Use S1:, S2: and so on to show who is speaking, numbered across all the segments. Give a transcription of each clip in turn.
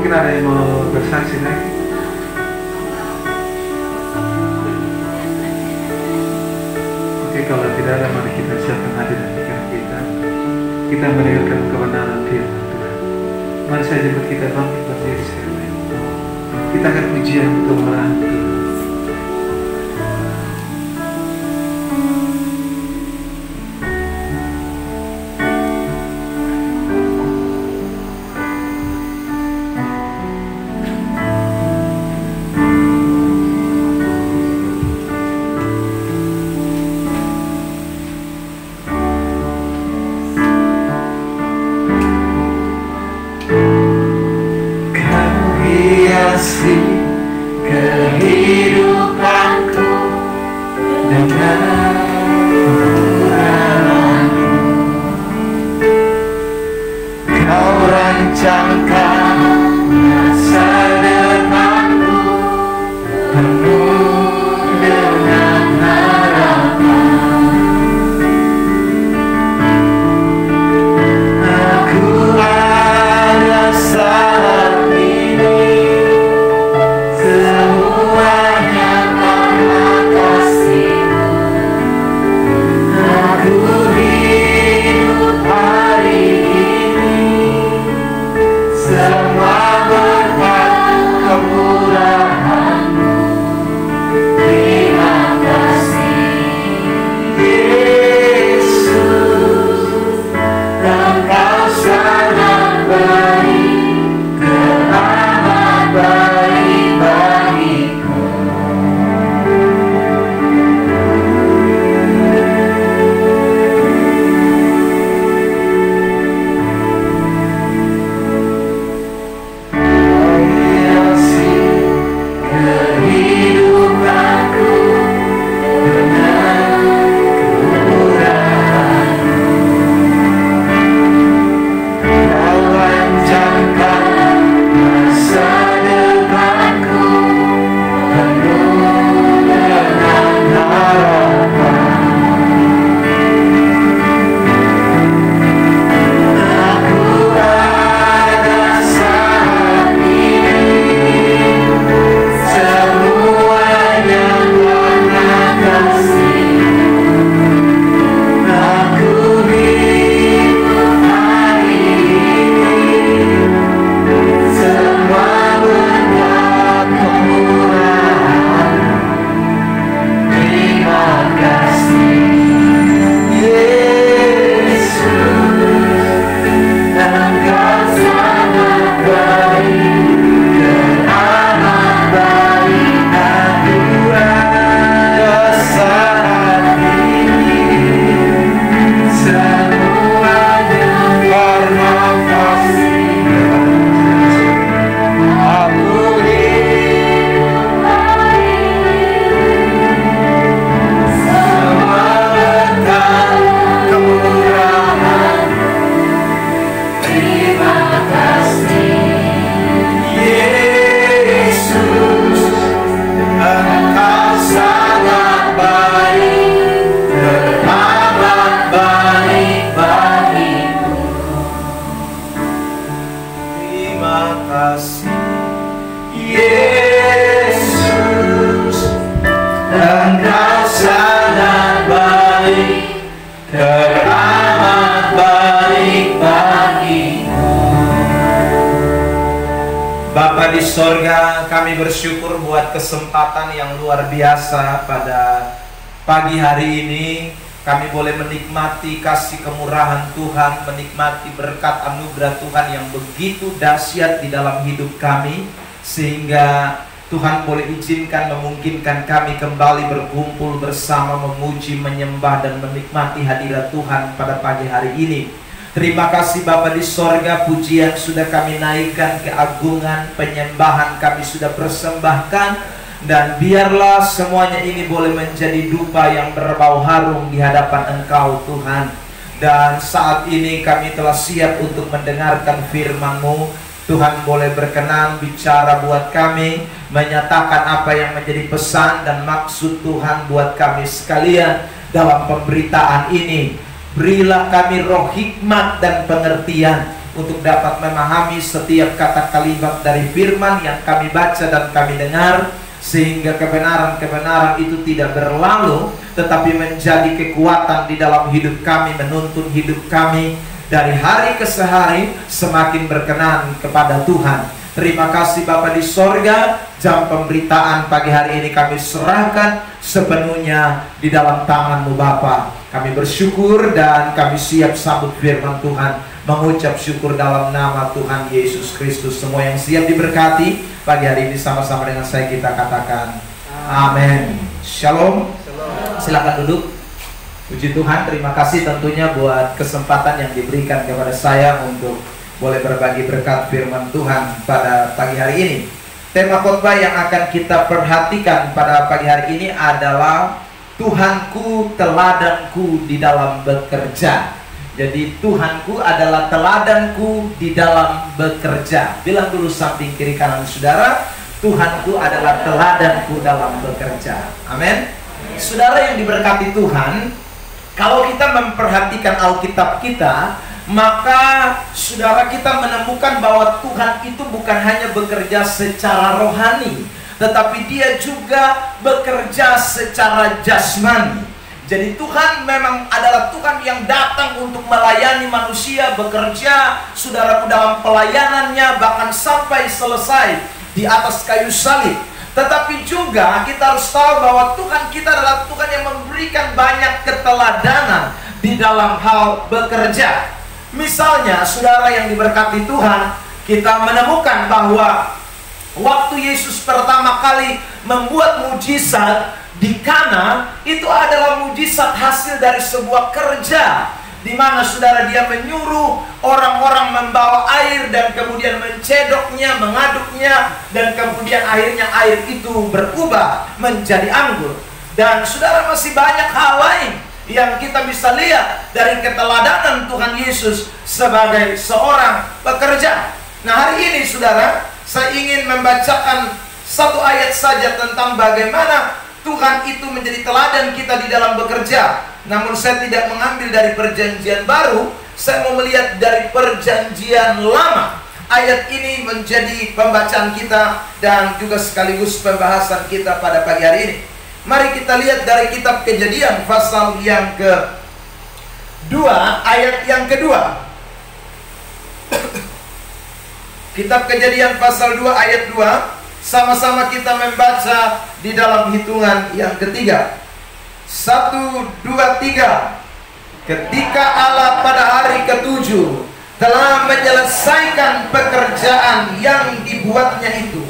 S1: Mungkin ada yang mau bersaksi lagi. Oke, kalau tidak ada, mari kita siapkan hati dan pikiran kita. Kita mendengarkan kebenaran firman Tuhan. Mari saja kita bangkit berdiri sekali. Kita akan pujian untuk melayani Tuhan.
S2: Kehidupan Engkau sangat baik, teramat baik bagiku. Bapa di sorga, kami bersyukur buat kesempatan yang luar biasa pada pagi hari ini. Kami boleh menikmati kasih kemurahan Tuhan, menikmati berkat anugerah Tuhan yang begitu dahsyat di dalam hidup kami, sehingga Tuhan boleh izinkan memungkinkan kami kembali berkumpul bersama, memuji, menyembah, dan menikmati hadirat Tuhan pada pagi hari ini. Terima kasih Bapa di sorga, pujian sudah kami naikkan, keagungan, penyembahan kami sudah persembahkan. Dan biarlah semuanya ini boleh menjadi dupa yang berbau harum di hadapan Engkau Tuhan. Dan saat ini kami telah siap untuk mendengarkan firman-Mu. Tuhan boleh berkenan bicara buat kami, menyatakan apa yang menjadi pesan dan maksud Tuhan buat kami sekalian dalam pemberitaan ini. Berilah kami roh hikmat dan pengertian untuk dapat memahami setiap kata kalimat dari firman yang kami baca dan kami dengar, sehingga kebenaran-kebenaran itu tidak berlalu, tetapi menjadi kekuatan di dalam hidup kami, menuntun hidup kami dari hari ke hari semakin berkenan kepada Tuhan. Terima kasih Bapa di sorga, jam pemberitaan pagi hari ini kami serahkan sepenuhnya di dalam tangan-Mu Bapa. Kami bersyukur dan kami siap sambut firman Tuhan, mengucap syukur dalam nama Tuhan Yesus Kristus. Semua yang siap diberkati pagi hari ini sama-sama dengan saya kita katakan amin. Shalom. Silakan duduk. Puji Tuhan, terima kasih tentunya buat kesempatan yang diberikan kepada saya untuk boleh berbagi berkat firman Tuhan pada pagi hari ini. Tema khotbah yang akan kita perhatikan pada pagi hari ini adalah Tuhanku, teladanku di dalam bekerja. Jadi Tuhanku adalah teladanku di dalam bekerja. Bilang dulu samping kiri kanan saudara, Tuhanku adalah teladanku dalam bekerja. Amin. Saudara yang diberkati Tuhan, kalau kita memperhatikan Alkitab kita, maka saudara kita menemukan bahwa Tuhan itu bukan hanya bekerja secara rohani, tetapi Dia juga bekerja secara jasmani. Jadi Tuhan memang adalah Tuhan yang datang untuk melayani manusia, bekerja saudaraku dalam pelayanannya, bahkan sampai selesai di atas kayu salib. Tetapi juga kita harus tahu bahwa Tuhan kita adalah Tuhan yang memberikan banyak keteladanan di dalam hal bekerja. Misalnya saudara yang diberkati Tuhan, kita menemukan bahwa waktu Yesus pertama kali membuat mujizat di Kana, itu adalah mujizat hasil dari sebuah kerja, di mana saudara Dia menyuruh orang-orang membawa air dan kemudian mencedoknya, mengaduknya, dan kemudian akhirnya air itu berubah menjadi anggur. Dan saudara masih banyak hal lain yang kita bisa lihat dari keteladanan Tuhan Yesus sebagai seorang pekerja. Nah hari ini saudara, saya ingin membacakan satu ayat saja tentang bagaimana Tuhan itu menjadi teladan kita di dalam bekerja. Namun saya tidak mengambil dari perjanjian baru, saya mau melihat dari perjanjian lama. Ayat ini menjadi pembacaan kita dan juga sekaligus pembahasan kita pada pagi hari ini. Mari kita lihat dari kitab Kejadian pasal yang ke-2, ayat yang kedua. Kitab Kejadian pasal 2 ayat 2. Sama-sama kita membaca di dalam hitungan yang ketiga. 1, 2, 3. Ketika Allah pada hari ke-7 telah menyelesaikan pekerjaan yang dibuatnya itu,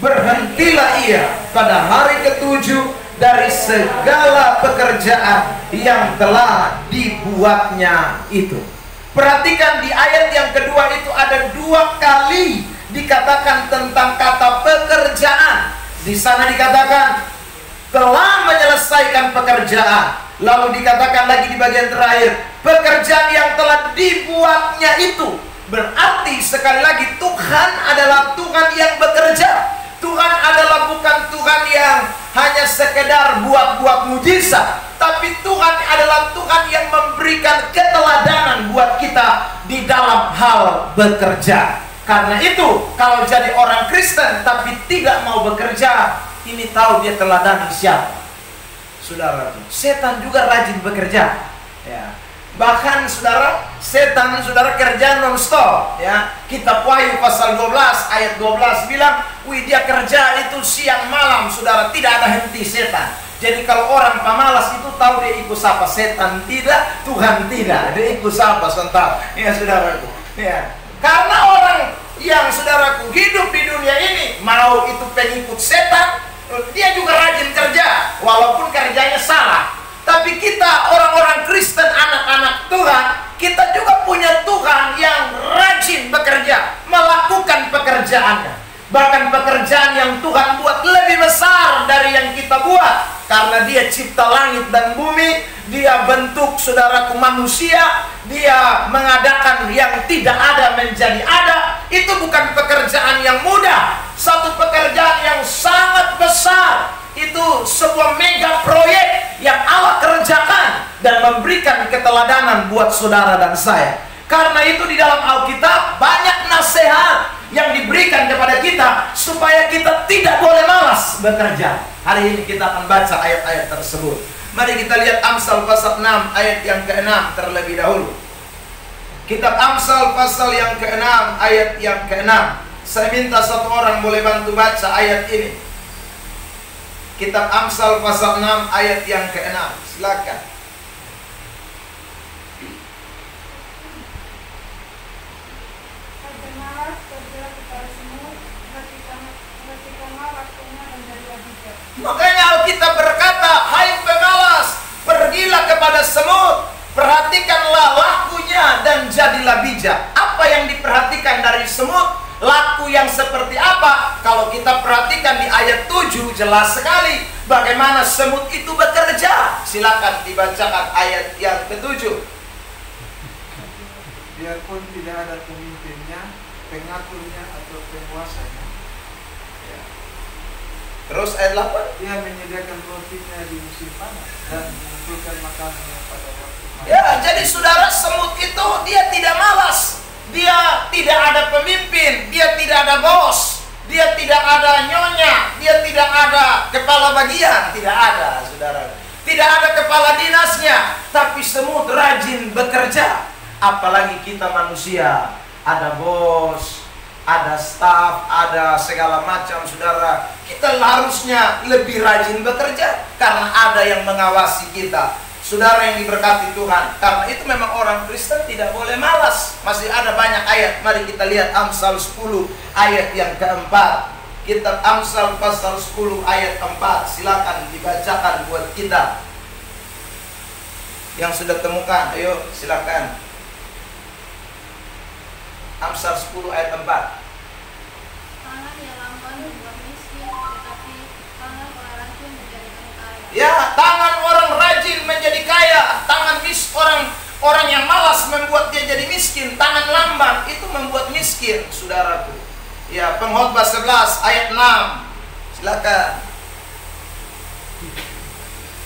S2: berhentilah Ia pada hari ke-7 dari segala pekerjaan yang telah dibuatnya itu. Perhatikan di ayat yang kedua itu ada 2 kali dikatakan tentang kata pekerjaan. Di sana dikatakan telah menyelesaikan pekerjaan. Lalu dikatakan lagi di bagian terakhir, pekerjaan yang telah dibuatnya itu. Berarti sekali lagi Tuhan adalah Tuhan yang bekerja. Tuhan adalah bukan Tuhan yang hanya sekedar buat-buat mujizat, tapi Tuhan adalah Tuhan yang memberikan keteladanan buat kita di dalam hal bekerja. Karena itu, kalau jadi orang Kristen tapi tidak mau bekerja, ini tahu dia teladani siapa? saudara. Setan juga rajin bekerja. Ya. Bahkan saudara, setan saudara kerja non-stop. Ya. Kitab Wahyu pasal 12 ayat 12 bilang, wih dia kerja itu siang malam, saudara, tidak ada henti setan. Jadi kalau orang pemalas itu tahu dia ikut siapa, setan tidak, Tuhan tidak, dia ikut siapa, sental. Ya saudaraku. Ya. Karena orang yang saudaraku hidup di dunia ini mau itu pengikut setan, dia juga rajin kerja walaupun kerjanya salah. Tapi kita orang-orang Kristen, anak-anak Tuhan, kita juga punya Tuhan yang rajin bekerja, melakukan pekerjaannya. Bahkan pekerjaan yang Tuhan buat lebih besar dari yang kita buat. Karena dia cipta langit dan bumi, dia bentuk saudaraku manusia, dia mengadakan yang tidak ada menjadi ada. Itu bukan pekerjaan yang mudah, satu pekerjaan yang sangat besar. Itu sebuah mega proyek yang Allah kerjakan dan memberikan keteladanan buat saudara dan saya. Karena itu di dalam Alkitab banyak nasihat yang diberikan kepada kita supaya kita tidak boleh malas bekerja. Hari ini kita akan baca ayat-ayat tersebut. Mari kita lihat Amsal pasal 6 ayat yang ke-6 terlebih dahulu. Kitab Amsal pasal yang ke-6 ayat yang ke-6. Saya minta satu orang boleh bantu baca ayat ini. Kitab Amsal pasal 6 ayat yang ke-6. Silakan. Makanya Alkitab berkata, hai pemalas, pergilah kepada semut, perhatikanlah lakunya dan jadilah bijak. Apa yang diperhatikan dari semut? Laku yang seperti apa? Kalau kita perhatikan di ayat 7 jelas sekali bagaimana semut itu bekerja. Silakan dibacakan ayat yang ke-7.
S3: Biarpun tidak ada pemimpinnya, pengaturnya atau penguasanya.
S2: Terus ayat 8.
S3: Dia menyediakan rotinya di musim panas dan mengumpulkan makanannya pada waktu malam.
S2: Ya, jadi saudara, semut itu dia tidak malas. Dia tidak ada pemimpin, dia tidak ada bos, dia tidak ada nyonya, dia tidak ada kepala bagian, tidak ada, saudara. Tidak ada kepala dinasnya, tapi semut rajin bekerja. Apalagi kita manusia, ada bos, ada staf, ada segala macam, saudara. Kita harusnya lebih rajin bekerja karena ada yang mengawasi kita. Saudara yang diberkati Tuhan, karena itu memang orang Kristen tidak boleh malas. Masih ada banyak ayat. Mari kita lihat Amsal 10 ayat yang keempat. Kitab Amsal pasal 10 ayat 4. Silakan dibacakan buat kita. Yang sudah temukan, ayo silakan. Amsal 10 ayat 4.
S4: Tangan yang lamban membuat miskin, tetapi tangan orang rajin menjadikan kaya.
S2: Ya, tangan orang rajin menjadi kaya. Orang yang malas membuat dia jadi miskin. Tangan lamban itu membuat miskin, saudaraku. Ya, Pengkhotbah 11 ayat 6. Silakan.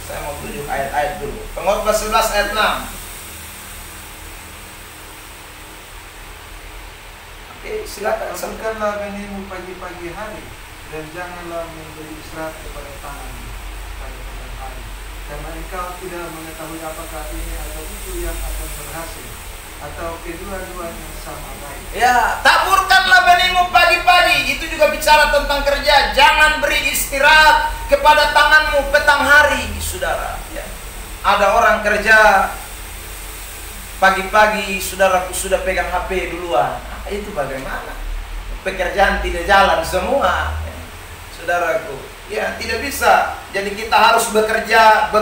S2: Saya mau tunjuk ayat-ayat dulu. Pengkhotbah 11 ayat 6. Oke, silakan.
S3: Sambutkanlah benihmu pagi-pagi hari, dan janganlah memberi istirahat kepada tanganmu pada malam hari. Karena engkau tidak mengetahui apakah ini atau itu yang akan berhasil, atau kedua-duanya sama baik.
S2: Ya, taburkanlah benihmu pagi-pagi. Itu juga bicara tentang kerja. Jangan beri istirahat kepada tanganmu petang hari, saudara. Ya. Ada orang kerja pagi-pagi, saudaraku sudah pegang HP duluan. Itu bagaimana? Pekerjaan tidak jalan semua, ya. Saudaraku. Ya, tidak bisa. Jadi kita harus bekerja.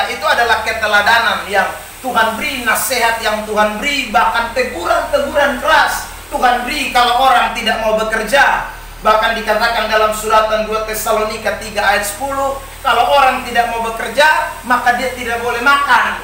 S2: Itu adalah keteladanan yang Tuhan beri, nasihat yang Tuhan beri, bahkan teguran-teguran keras Tuhan beri kalau orang tidak mau bekerja. Bahkan dikatakan dalam suratan 2 Tesalonika 3 ayat 10, kalau orang tidak mau bekerja, maka dia tidak boleh makan.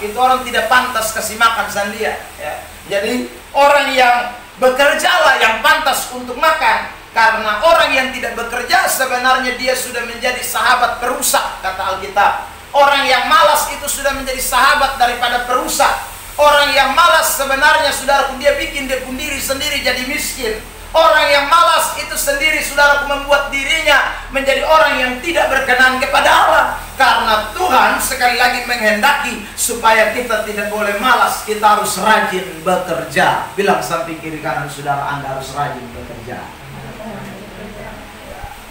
S2: Itu orang tidak pantas kasih makan sandia, ya. Jadi orang yang bekerjalah yang pantas untuk makan. Karena orang yang tidak bekerja sebenarnya dia sudah menjadi sahabat perusak, kata Alkitab. Orang yang malas itu sudah menjadi sahabat daripada perusak. Orang yang malas sebenarnya, saudaraku, dia bikin dia pun diri sendiri jadi miskin. Orang yang malas itu sendiri, saudaraku, membuat dirinya menjadi orang yang tidak berkenan kepada Allah. Karena Tuhan sekali lagi menghendaki supaya kita tidak boleh malas, kita harus rajin bekerja. Bilang samping kiri kanan saudara, Anda harus rajin bekerja.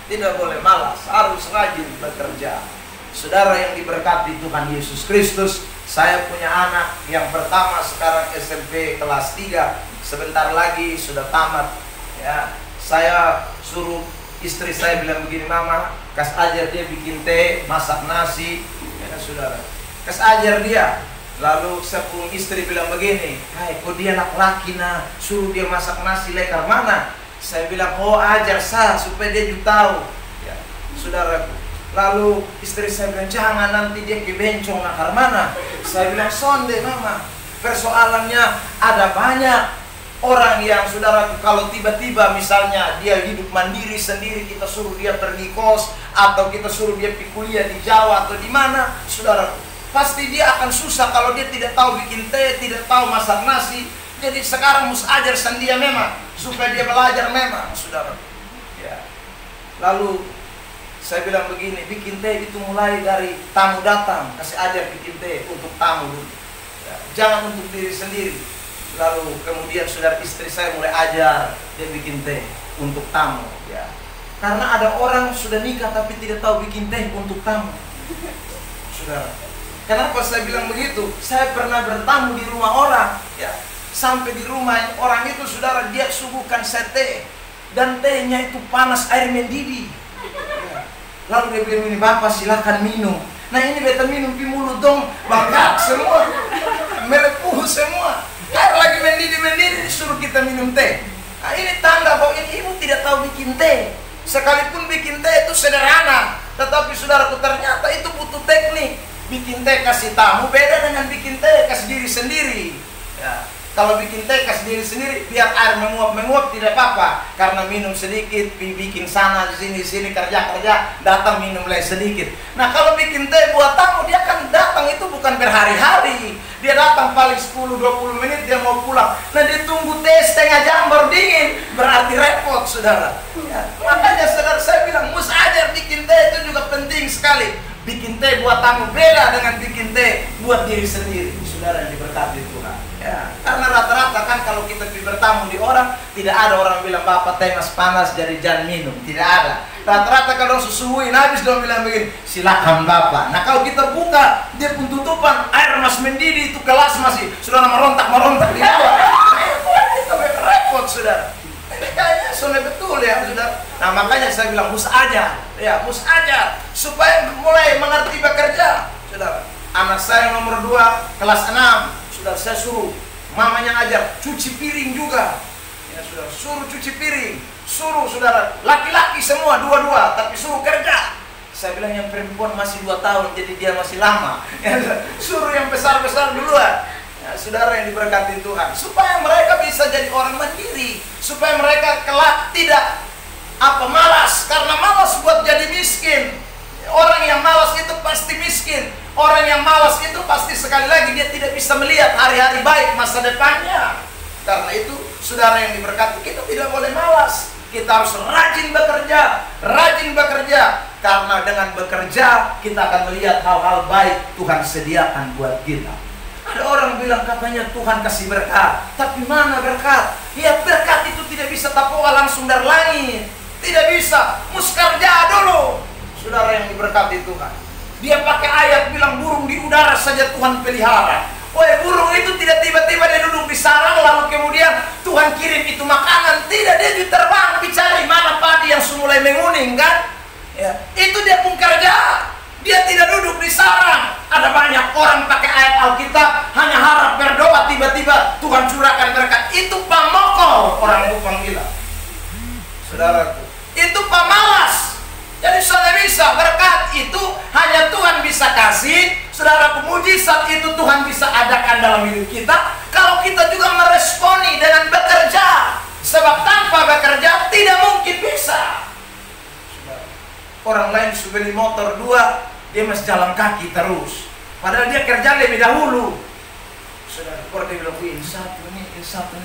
S2: Tidak boleh malas, harus rajin bekerja. Saudara yang diberkati Tuhan Yesus Kristus, saya punya anak yang pertama sekarang SMP kelas 3, sebentar lagi sudah tamat. Ya, saya suruh istri saya bilang begini, Mama, kas ajar dia bikin teh, masak nasi, ya saudara. Kas ajar dia. Lalu sepuluh istri bilang begini, hai, kok dia laki-laki nah, suruh dia masak nasi lekar mana? Saya bilang, oh ajar sah supaya dia juga tahu. Ya, saudara. Lalu istri saya bilang, jangan nanti dia kebencong nakar mana? Saya bilang, sonde Mama. Persoalannya ada banyak orang yang saudara, kalau tiba-tiba misalnya dia hidup mandiri sendiri, kita suruh dia pergi kos atau kita suruh dia pergi kuliah di Jawa atau di mana, saudara, pasti dia akan susah kalau dia tidak tahu bikin teh, tidak tahu masak nasi. Jadi sekarang mus ajar dia memang supaya dia belajar memang, saudara. Ya. Lalu saya bilang begini, bikin teh itu mulai dari tamu datang, kasih ajar bikin teh untuk tamu dulu. Ya. Jangan untuk diri sendiri. Lalu kemudian saudara, istri saya mulai ajar dia bikin teh untuk tamu, ya. Karena ada orang sudah nikah tapi tidak tahu bikin teh untuk tamu, saudara. Kenapa saya bilang begitu? Saya pernah bertamu di rumah orang, ya. Sampai di rumah orang itu, saudara, dia suguhkan saya teh dan tehnya itu panas air mendidih. Ya. Lalu dia bilang ini, Bapak silakan minum. Nah ini beta minum di mulut dong, bangkak semua, melepuh semua. Air lagi mendidih disuruh kita minum teh. Nah ini tanda bahwa ini ibu tidak tahu bikin teh. Sekalipun bikin teh itu sederhana, tetapi saudaraku ternyata itu butuh teknik. Bikin teh kasih tamu beda dengan bikin teh kasih diri sendiri. Ya. Kalau bikin teh kasih diri sendiri, biar air menguap tidak apa-apa. Karena minum sedikit, bikin sana di sini kerja, datang minum lagi sedikit. Nah kalau bikin teh buat tamu, dia kan datang itu bukan berhari-hari. Dia datang paling 10-20 menit dia mau pulang. Nah dia tunggu teh setengah jam baru dingin, berarti repot saudara. Ya. Makanya saudara saya bilang, mus ajar bikin teh itu juga penting sekali. Bikin teh buat tamu beda dengan bikin teh buat diri sendiri. Saudara yang diberkati Tuhan. Ya, karena rata-rata kan kalau kita bertamu di orang, tidak ada orang bilang, Bapak teh mas panas jadi jangan minum. Tidak ada. Rata-rata kalau susuin habis dong bilang begini, silakan Bapak. Nah kalau kita buka, dia pun tutupan, air mas mendidih itu gelas masih, saudara merontak di bawah. Itu repot saudara. Ini kayaknya sudah betul ya saudara. Nah makanya saya bilang mus ajar, ya mus ajar supaya mulai mengerti bekerja, saudara. Anak saya nomor 2 kelas 6. Sudah saya suruh mamanya ajar cuci piring juga, ya sudah suruh cuci piring, suruh saudara laki-laki semua dua-dua tapi suruh kerja. Saya bilang yang perempuan masih 2 tahun jadi dia masih lama, ya, suruh yang besar-besar duluan. Ya, saudara yang diberkati Tuhan, supaya mereka bisa jadi orang mandiri, supaya mereka kelak tidak malas, karena malas buat jadi miskin. Orang yang malas itu pasti miskin. Orang yang malas itu pasti sekali lagi dia tidak bisa melihat hari-hari baik masa depannya. Karena itu saudara yang diberkati, kita tidak boleh malas. Kita harus rajin bekerja. Karena dengan bekerja kita akan melihat hal-hal baik Tuhan sediakan buat kita. Ada orang bilang katanya Tuhan kasih berkat, tapi mana berkat? Ya berkat itu tidak bisa tapoa langsung dari langit. Tidak bisa, mus kerja dulu. Saudara yang diberkati Tuhan, dia pakai ayat bilang burung di udara saja Tuhan pelihara. Woi, burung itu tidak tiba-tiba dia duduk di sarang lalu kemudian Tuhan kirim itu makanan. Tidak, dia juga terbang dicari mana padi yang mulai menguning kan? Ya, itu dia pun kerja. Dia tidak duduk di sarang. Ada banyak orang pakai ayat Alkitab hanya harap berdoa tiba-tiba Tuhan curahkan berkat. Itu pamokol orang Kupang bilang. Saudaraku, itu pamalas. Jadi saudara bisa berkat itu hanya Tuhan bisa kasih. Saudara, mujizat itu Tuhan bisa adakan dalam hidup kita kalau kita juga meresponi dengan bekerja. Sebab tanpa bekerja tidak mungkin bisa. Orang lain sudah beli motor 2, dia masih jalan kaki terus. Padahal dia kerja lebih dahulu. Saudara, kalau dia bilang ini satu.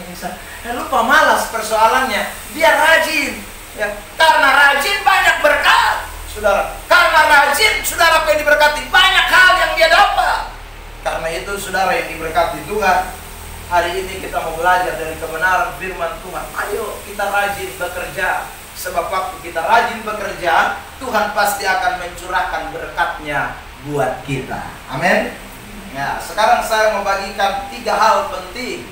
S2: Lupa malas persoalannya. Dia rajin. Ya, karena rajin banyak berkat, saudara. Karena rajin, saudara yang diberkati banyak saudara yang diberkati Tuhan, hari ini kita mau belajar dari kebenaran firman Tuhan. Ayo kita rajin bekerja, sebab waktu kita rajin bekerja, Tuhan pasti akan mencurahkan berkat-Nya buat kita. Amin. Ya, sekarang saya mau bagikan 3 hal penting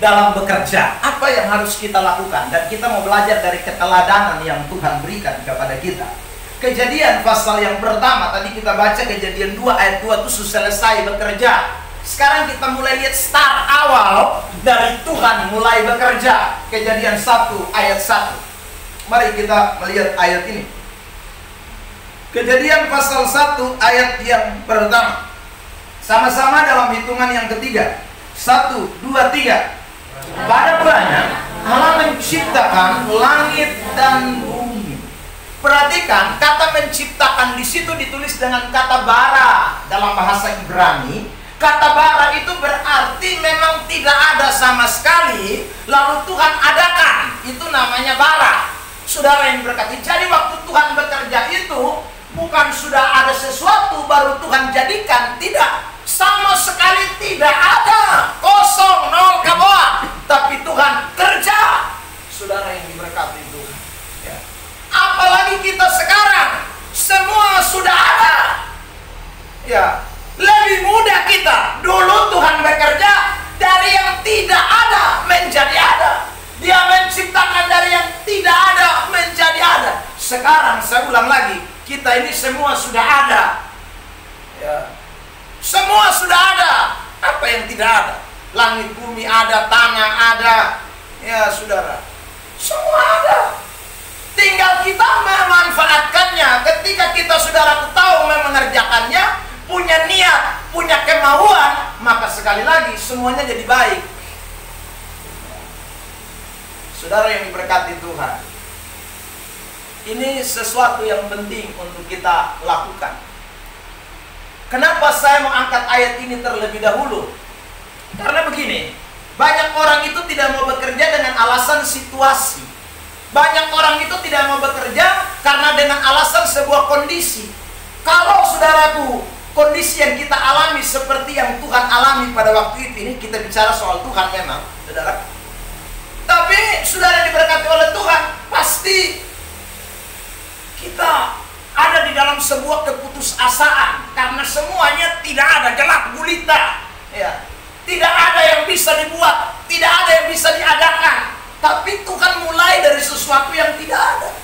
S2: dalam bekerja. Apa yang harus kita lakukan? Dan kita mau belajar dari keteladanan yang Tuhan berikan kepada kita. Kejadian pasal yang pertama, tadi kita baca Kejadian 2 ayat 2 itu selesai bekerja. Sekarang kita mulai lihat start awal dari Tuhan mulai bekerja. Kejadian 1 ayat 1. Mari kita melihat ayat ini. Kejadian pasal 1 ayat yang pertama. Sama-sama dalam hitungan yang ketiga. 1, 2, 3. Pada bulannya Allah menciptakan langit dan bumi. Perhatikan, kata menciptakan di situ ditulis dengan kata bara dalam bahasa Ibrani. Kata bara itu berarti memang tidak ada sama sekali, lalu Tuhan adakan. Itu namanya bara. Saudara yang berkati, jadi waktu Tuhan bekerja itu bukan sudah ada sesuatu baru Tuhan jadikan, tidak. Sama sekali tidak ada, kosong, nol ke bawah. Tapi Tuhan kerja. Saudara yang diberkati Tuhan, ya. Apalagi kita sekarang, semua sudah ada. Ya, lebih mudah kita. Dulu Tuhan bekerja dari yang tidak ada menjadi ada. Dia menciptakan dari yang tidak ada menjadi ada. Sekarang saya ulang lagi, kita ini semua sudah ada. Ya. Semua sudah ada. Apa yang tidak ada? Langit bumi ada, tanah ada. Ya saudara, semua ada. Tinggal kita memanfaatkannya. Ketika kita saudara tahu mengerjakannya, punya niat, punya kemauan, maka sekali lagi semuanya jadi baik. Saudara yang diberkati Tuhan, ini sesuatu yang penting untuk kita lakukan. Kenapa saya mau angkat ayat ini terlebih dahulu? Karena begini, banyak orang itu tidak mau bekerja dengan alasan situasi. Banyak orang itu tidak mau bekerja karena dengan alasan sebuah kondisi. Kalau saudaraku, kondisi yang kita alami seperti yang Tuhan alami pada waktu itu, ini kita bicara soal Tuhan memang, saudara. Tapi saudara diberkati oleh Tuhan, pasti kita ada di dalam sebuah keputusasaan karena semuanya tidak ada, gelap gulita, ya. Tidak ada yang bisa dibuat, tidak ada yang bisa diadakan. Tapi Tuhan mulai dari sesuatu yang tidak ada.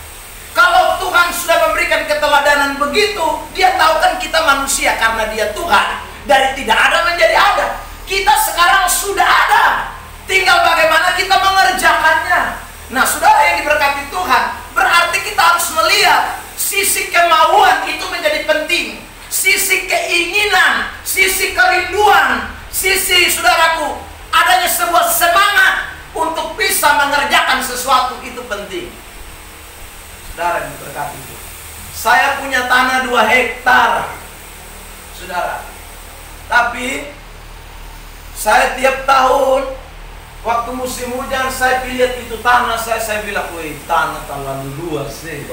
S2: Kalau Tuhan sudah memberikan keteladanan begitu, Dia tahu kan kita manusia karena Dia Tuhan. Dari tidak ada menjadi ada. Kita sekarang sudah ada. Tinggal bagaimana kita mengerjakannya. Nah, saudara yang diberkati Tuhan, berarti kita harus melihat sisi kemauan itu menjadi penting. Sisi keinginan, sisi kerinduan, sisi saudaraku, adanya sebuah semangat untuk bisa mengerjakan sesuatu itu penting. Saudara yang diberkati Tuhan, saya punya tanah 2 hektar, saudara. Tapi saya tiap tahun waktu musim hujan saya lihat itu tanah saya bilang, wih, tanah terlalu luas sih.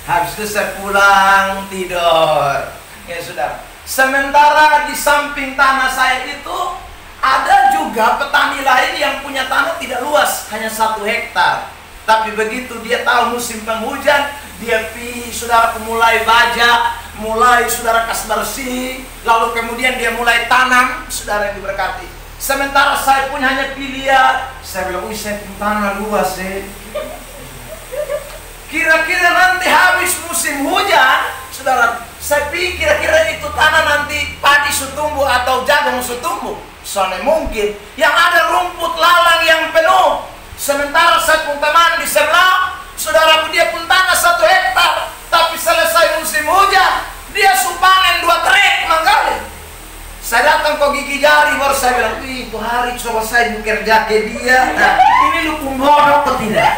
S2: Habis itu saya pulang tidur. Ya saudara. Sementara di samping tanah saya itu ada juga petani lain yang punya tanah tidak luas, hanya 1 hektar. Tapi begitu dia tahu musim penghujan, dia saudara mulai bajak, mulai saudara kas bersih, lalu kemudian dia mulai tanam, saudara yang diberkati. Sementara saya pun hanya pilihan. Saya bilang, wih, saya punya tanah luas sih. Kira-kira nanti habis musim hujan, saudara, saya pikir kira-kira itu tanah nanti padi sutumbuh atau jagung sutumbuh. Soalnya mungkin yang ada rumput lalang yang penuh. Sementara saya pun teman di sebelah, saudaraku dia pun tanah 1 hektar, tapi selesai musim hujan, dia panen 2 trek mangkali. Saya datang ke gigi jari, baru saya bilang, wih, itu hari coba saya bekerja ke dia. Nah, ini lu pun bodoh atau tidak?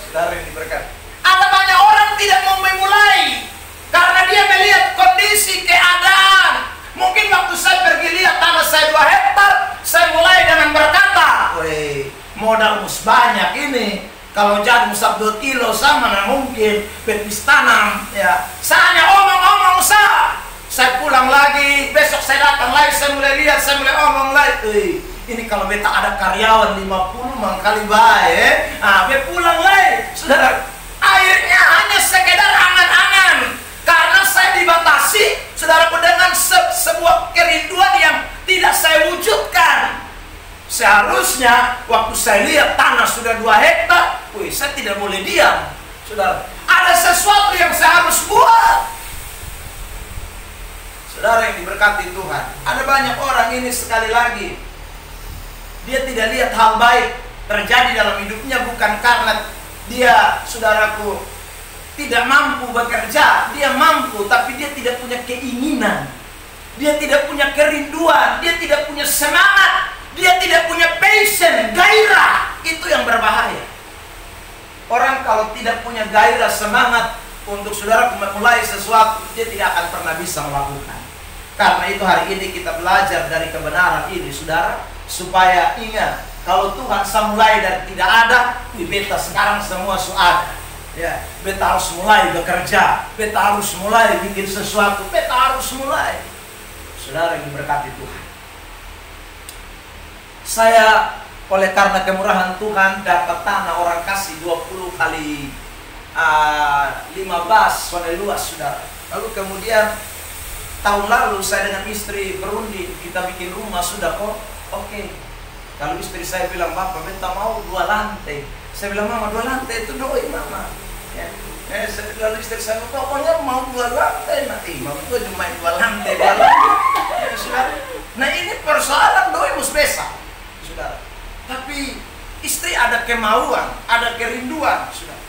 S2: Saudara yang diberkati, ada banyak orang tidak mau memulai karena dia melihat kondisi keadaan. Mungkin waktu saya pergi lihat tanah saya 2 hektar, saya mulai dengan berkata, weh, modal mus banyak ini. Kalau jagung 1-2 kilo sama, nah mungkin betis tanam. Ya, saya hanya omong-omong sah. Saya pulang lagi, besok saya datang lagi, saya mulai lihat, saya mulai omong lagi. Ini kalau beta ada karyawan 50 mangkali baik, beta pulang lagi. Saudara, akhirnya hanya sekedar angan-angan. Karena saya dibatasi, saudaraku, dengan sebuah kerinduan yang tidak saya wujudkan. Seharusnya waktu saya lihat tanah sudah 2 hektar, saya tidak boleh diam. Saudara, ada sesuatu yang saya harus buat. Saudara yang diberkati Tuhan, ada banyak orang ini sekali lagi, dia tidak lihat hal baik terjadi dalam hidupnya bukan karena dia, saudaraku, tidak mampu bekerja. Dia mampu, tapi dia tidak punya keinginan. Dia tidak punya kerinduan. Dia tidak punya semangat. Dia tidak punya passion, gairah. Itu yang berbahaya. Orang kalau tidak punya gairah, semangat untuk saudara memulai sesuatu, dia tidak akan pernah bisa melakukan. Karena itu hari ini kita belajar dari kebenaran ini, saudara, supaya ingat, kalau Tuhan saya mulai dari tidak ada, beta sekarang semua ada. Ya, beta harus mulai bekerja, beta harus mulai bikin sesuatu, beta harus mulai. Saudara yang diberkati Tuhan, saya oleh karena kemurahan Tuhan dapat tanah, orang kasih 20 kali 15 soalnya luas, saudara. Lalu kemudian tahun lalu saya dengan istri berunding, kita bikin rumah, sudah kok oke. Kalau istri saya bilang, bapak beta mau 2 lantai. Saya bilang, mama 2 lantai itu doi mama. Ya. Lalu istri saya, pokoknya mau 2 lantai. Mama gue cuma 2 lantai. Ya, saudara. Nah ini persoalan doi mus besa, saudara. Tapi istri ada kemauan, ada kerinduan, saudara.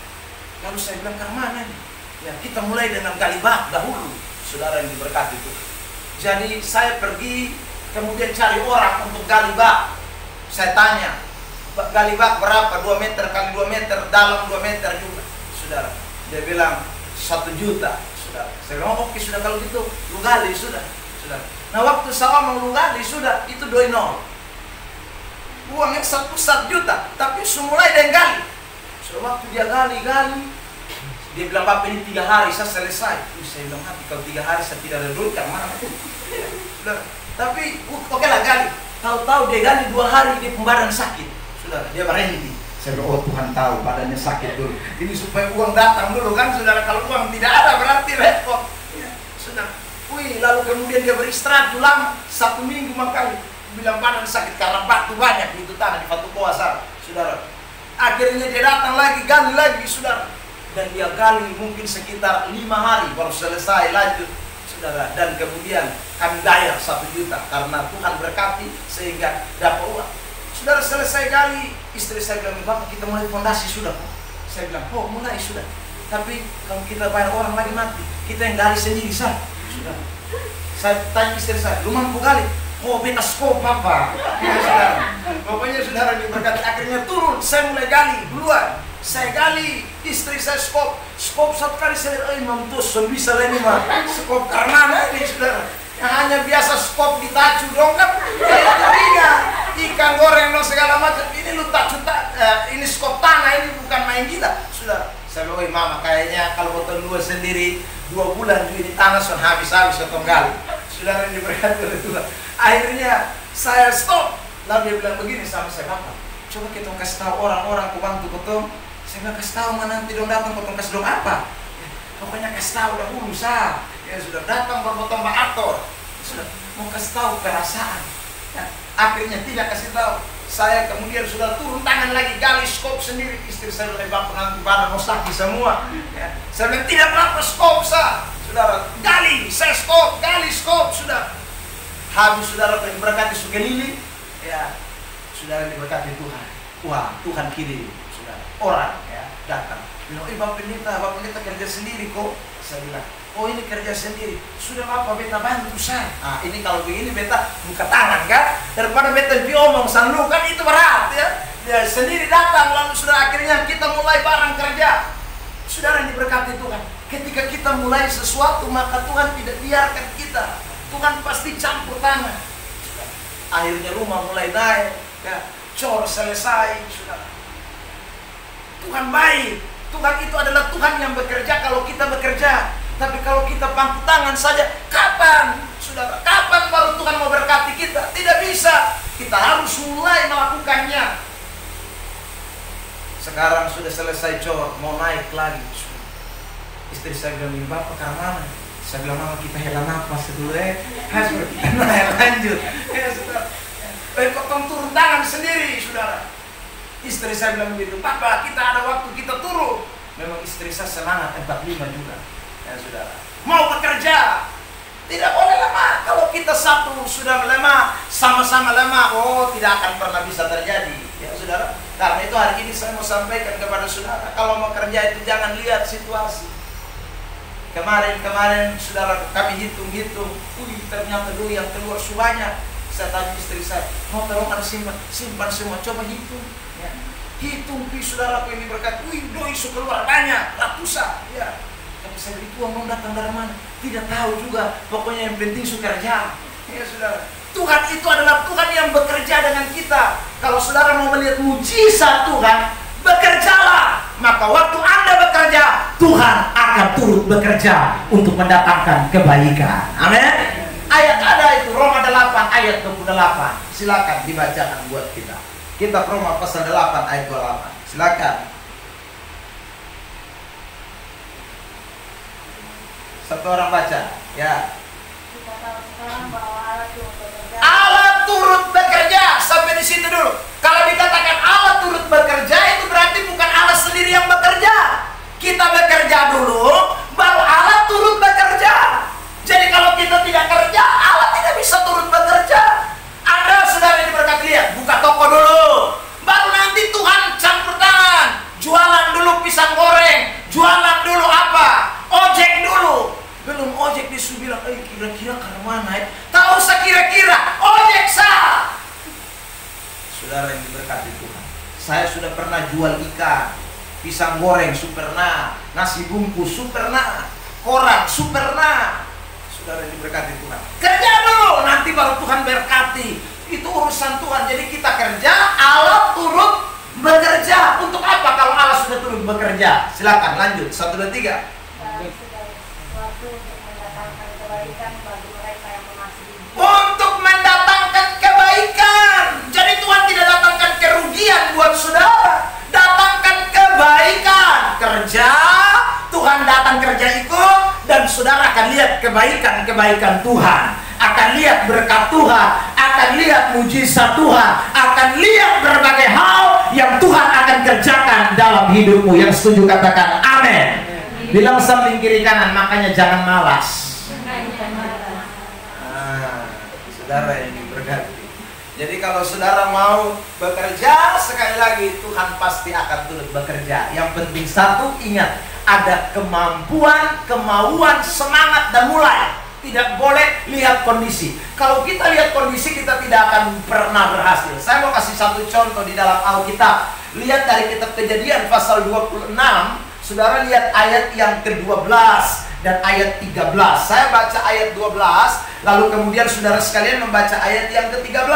S2: Lalu saya bilang, ke mana nih? Ya, kita mulai dengan gali bak dahulu, saudara yang diberkati itu. Jadi saya pergi, kemudian cari orang untuk gali bak. Saya tanya, gali bak berapa? 2 meter kali 2 meter, dalam 2 meter juga, saudara. Dia bilang 1 juta, saudara. Saya bilang, oke, sudah kalau gitu, lu gali, sudah, saudara. Nah waktu saya mau lu gali, sudah, itu doi nol. Uangnya 1 juta, tapi semulai dia gali. So waktu dia gali, dia bilang, bapak ini 3 hari saya selesai. Saya bilang, hati kalau 3 hari saya tidak ada duit, kan mana? Tapi oke lah gali. Tahu-tahu dia gali 2 hari, dia badan sakit, saudara. Dia berhenti. Saya bilang, oh Tuhan tahu badannya sakit dulu. Ini supaya uang datang dulu kan, saudara. Kalau uang tidak ada berarti repot. Ya, saudara. Lalu kemudian dia beristirahat lama 1 minggu makanya. Bilang badan sakit karena batu banyak itu tanah di Batu Kuasa, saudara. Akhirnya dia datang lagi, gali lagi, saudara. Dan dia gali mungkin sekitar 5 hari baru selesai, lanjut, saudara. Dan kemudian kami bayar 1 juta karena Tuhan berkati sehingga dapat uang. Saudara, selesai gali, istri saya bilang, bapak kita mulai fondasi sudah. Saya bilang, oh mulai sudah. Tapi kalau kita bayar orang lagi mati, kita yang gali sendiri sah, saudara. Saya tanya istri saya, lu mampu gali? Oh beta skop apa? Ya, saudara. Pokoknya saudara diberkati, akhirnya turun, saya mulai gali duluan. Saya gali, istri saya skop 1 kali saya lihat, mampus, bisa lah ini mah skop karena ini, saudara. Yang hanya biasa skop ditacu dong kan, kayak ringan, ikan goreng dong segala macam. Ini lu tacu ini skop tanah, ini bukan main gila, saudara. Saya bilang, mama kayaknya kalau potong 2 sendiri 2 bulan juga di tanah sudah habis potong gali. Saudara yang diberkati oleh Tuhan. Akhirnya saya stop. Lalu dia bilang begini sama saya, bapak, coba kita kasih tahu orang-orang ku bantu potong. Saya bilang, kasih tahu mana nanti dong datang potong kasih dong apa? Ya, pokoknya kasih tahu dahulu sah. Ya sudah datang potong Pak Ator. Sudah mau kasih tahu perasaan. Ya, akhirnya tidak kasih tahu. Saya kemudian sudah turun tangan lagi gali skop sendiri. Istri saya bilang, bapak nanti badan mau sakit semua. Ya, saya bilang tidak berapa skop sah. Saudara, gali, saya skop, gali skop, sudah. Habis saudara berkati sukelili, ya, saudara diberkati Tuhan. Wah, Tuhan kirim, saudara. Orang, ya, datang. Bilang, bapak pendeta kerja sendiri kok. Saya bilang, oh ini kerja sendiri. Sudah apa beta bantu saya. Nah, ini kalau begini beta buka tangan kan. Daripada beta diomong sanlu kan itu berat ya. Dia sendiri datang lalu sudah akhirnya kita mulai bareng kerja. Saudara yang diberkati Tuhan. Ketika kita mulai sesuatu maka Tuhan tidak biarkan kita. Tuhan pasti campur tangan. Akhirnya rumah mulai naik, ya, cor selesai, saudara. Tuhan baik. Tuhan itu adalah Tuhan yang bekerja kalau kita bekerja. Tapi kalau kita pangku tangan saja, kapan, saudara? Kapan baru Tuhan mau berkati kita? Tidak bisa. Kita harus mulai melakukannya. Sekarang sudah selesai cor, mau naik lagi. Istri saya bilang, Bapak ke mana? Saya bilang, Mama kita hela nafas dulu harus kita naik lanjut. Ya saudara. Kok turun tangan sendiri, saudara? Istri saya bilang begitu, Papa kita ada waktu kita turun. Memang istri saya semangat 45 juga. Ya saudara, mau bekerja tidak boleh lemah. Kalau kita satu sudah lemah, sama-sama lemah, oh tidak akan pernah bisa terjadi. Ya saudara, karena itu hari ini saya mau sampaikan kepada saudara, kalau mau kerja itu jangan lihat situasi. Kemarin saudara kami hitung-hitung, ternyata dulu yang keluar sebanyak. Saya tanya istri saya, mau taruh simpan semua, coba hitung. Ya. Hitung saudara ini berkat, doi keluar banyak, ratusan. Ya. Tapi saya itu uang datang dari mana? Tidak tahu juga. Pokoknya yang penting kerja. Ya saudara. Tuhan itu adalah Tuhan yang bekerja dengan kita. Kalau saudara mau melihat mujizat Tuhan, bekerjalah. Maka waktu Anda bekerja, Tuhan akan turut bekerja untuk mendatangkan kebaikan. Amin. Ayat ada itu Roma 8 ayat 28. Silakan dibacakan buat kita. Kitab Roma pasal 8 ayat 28. Silakan. Satu orang baca, ya.
S4: Kita tahu sekarang bahwa Allah turut bekerja.
S2: Allah turut bekerja. Sampai di situ dulu. Kalau dikatakan Allah turut bekerja, itu berarti bukan Allah sendiri yang bekerja. Kita bekerja dulu, baru Allah turut bekerja. Jadi kalau kita tidak kerja, Allah tidak bisa turut bekerja. Anda saudara diberkati, lihat, buka toko dulu, baru nanti Tuhan campur tangan. Jualan dulu pisang goreng, jualan dulu apa? Ojek dulu. Belum ojek disuruh bilang, kira-kira ke mana ya? Tahu sekira-kira, ojek sah. Saudara yang diberkati Tuhan, saya sudah pernah jual ikan, pisang goreng superna, nasi bungkus superna, koran superna. Saudara yang diberkati Tuhan, kerja dulu, nanti baru Tuhan berkati. Itu urusan Tuhan. Jadi kita kerja, Allah turut bekerja. Untuk apa kalau Allah sudah turut bekerja? Silakan lanjut, 1, 2, 3. Untuk mendatangkan kebaikan. Jadi Tuhan tidak datangkan kerugian buat saudara, datangkan kebaikan. Kerja, Tuhan datang kerja ikut, dan saudara akan lihat kebaikan-kebaikan Tuhan, akan lihat berkat Tuhan, akan lihat mujizat Tuhan, akan lihat berbagai hal yang Tuhan akan kerjakan dalam hidupmu. Yang setuju katakan amin. Bilang samping kiri kanan, makanya jangan malas. Saudara yang diberkati. Jadi kalau saudara mau bekerja, sekali lagi Tuhan pasti akan turut bekerja. Yang penting satu, ingat, ada kemampuan, kemauan, semangat, dan mulai. Tidak boleh lihat kondisi. Kalau kita lihat kondisi, kita tidak akan pernah berhasil. Saya mau kasih satu contoh di dalam Alkitab. Lihat dari kitab Kejadian pasal 26. Saudara lihat ayat yang ke-12 dan ayat 13. Saya baca ayat 12, lalu kemudian saudara sekalian membaca ayat yang ke-13.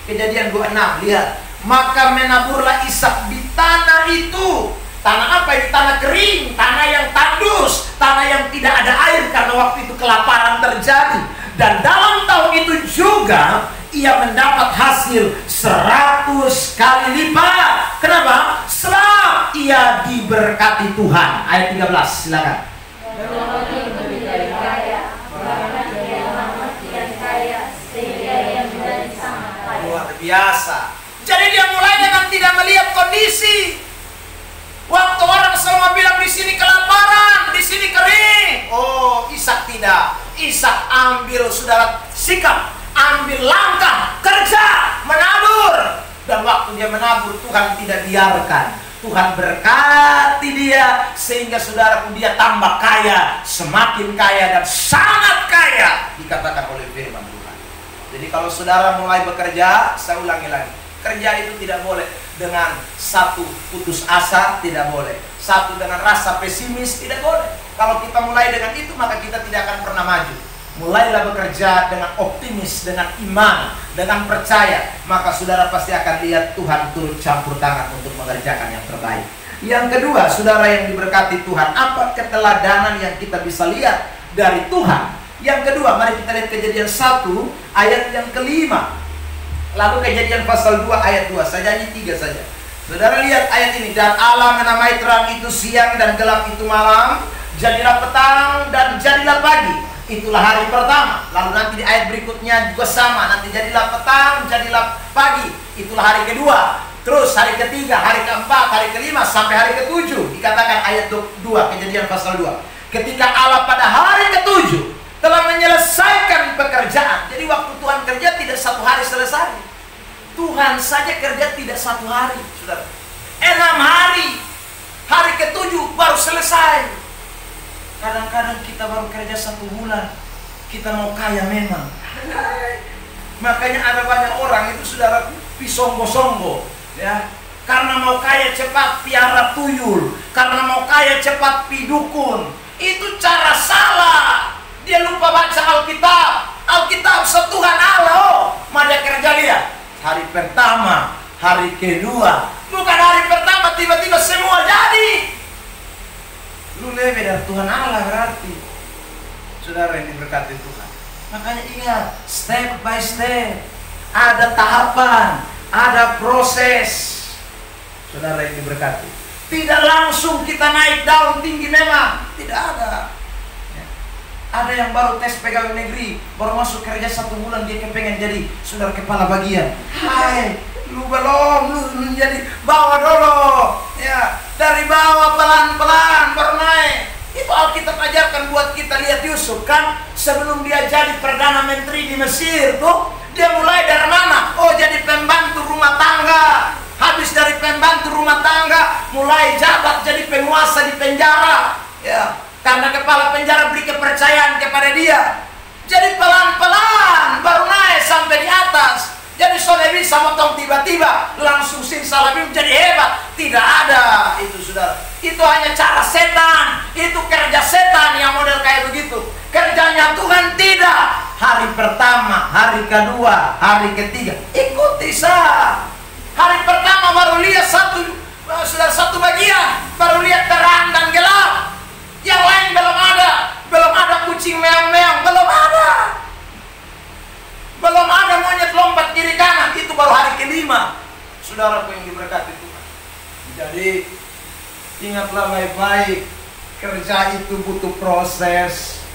S2: Kejadian 26, lihat. Maka menaburlah Ishak di tanah itu. Tanah apa ini? Tanah kering, tanah yang tandus, tanah yang tidak ada air karena waktu itu kelaparan terjadi. Dan dalam tahun itu juga ia mendapat hasil 100 kali lipat. Kenapa? Sebab ia diberkati Tuhan. Ayat 13, silakan. Luar biasa. Jadi dia mulai dengan tidak melihat kondisi. Waktu orang semua bilang di sini kelaparan, di sini kering. Oh, Ishak tidak. Ishak ambil saudara sikap, ambil langkah, kerja, menabur. Dan waktu dia menabur, Tuhan tidak biarkan. Tuhan berkati dia sehingga saudara pun dia tambah kaya, semakin kaya dan sangat kaya, dikatakan oleh firman Tuhan. Jadi kalau saudara mulai bekerja, saya ulangi lagi, kerja itu tidak boleh dengan satu putus asa, tidak boleh. Satu dengan rasa pesimis, tidak boleh. Kalau kita mulai dengan itu, maka kita tidak akan pernah maju. Mulailah bekerja dengan optimis, dengan iman, dengan percaya. Maka saudara pasti akan lihat Tuhan turut campur tangan untuk mengerjakan yang terbaik. Yang kedua, saudara yang diberkati Tuhan, apa keteladanan yang kita bisa lihat dari Tuhan? Yang kedua, mari kita lihat Kejadian 1 ayat yang kelima. Lalu Kejadian pasal 2 ayat 2. Saya nyanyi 3 saja. Saudara lihat ayat ini. Dan Allah menamai terang itu siang dan gelap itu malam. Jadilah petang dan jadilah pagi. Itulah hari pertama. Lalu nanti di ayat berikutnya juga sama. Nanti jadilah petang, jadilah pagi. Itulah hari kedua. Terus hari ketiga, hari keempat, hari kelima, sampai hari ketujuh. Dikatakan ayat 2, Kejadian pasal 2. Ketika Allah pada hari ketujuh telah menyelesaikan pekerjaan. Jadi waktu Tuhan kerja tidak 1 hari selesai. Tuhan saja kerja tidak 1 hari, saudara. 6 hari. Hari ketujuh baru selesai. Kadang-kadang kita baru kerja 1 bulan. Kita mau kaya memang. Makanya ada banyak orang itu, saudara, pisonggo-songgo. Ya, karena mau kaya cepat piara tuyul, karena mau kaya cepat pidukun. Itu cara salah. Dia lupa baca Alkitab. Alkitab setuhan Allah. Mari kerja lihat. Hari pertama, hari kedua. Bukan hari pertama tiba-tiba semua jadi. Lu lebih dari Tuhan Allah berarti. Saudara yang diberkati Tuhan. Makanya ingat, step by step. Ada tahapan, ada proses. Saudara yang diberkati. Tidak langsung kita naik daun tinggi memang. Tidak ada. Ya. Ada yang baru tes pegawai negeri, baru masuk kerja 1 bulan dia kepengen jadi saudara kepala bagian. Hai, lu belum, lu menjadi bawah dulu. Ya, dari bawah pelan-pelan baru naik. Itu Alkitab ajarkan buat kita. Lihat Yusuf kan, sebelum dia jadi Perdana Menteri di Mesir tuh, dia mulai dari mana? Oh, jadi pembantu rumah tangga. Habis dari pembantu rumah tangga, mulai jabat jadi penguasa di penjara. Ya, karena kepala penjara beri kepercayaan kepada dia. Jadi pelan-pelan baru naik sampai di atas. Jadi sudah bisa motong tiba-tiba langsung simsalabim jadi hebat. Tidak ada itu, saudara. Itu hanya cara setan. Itu kerja setan yang model kayak begitu. Kerjanya Tuhan tidak. Hari pertama, hari kedua, hari ketiga, ikuti sah. Hari pertama baru lihat sudah satu bagian, baru lihat terang dan gelap. Yang lain belum ada. Belum ada kucing meong-meong, belum ada. Belum ada monyet lompat kiri kanan. Itu baru hari kelima. Saudaraku yang diberkati Tuhan. Jadi ingatlah baik-baik, kerja itu butuh proses.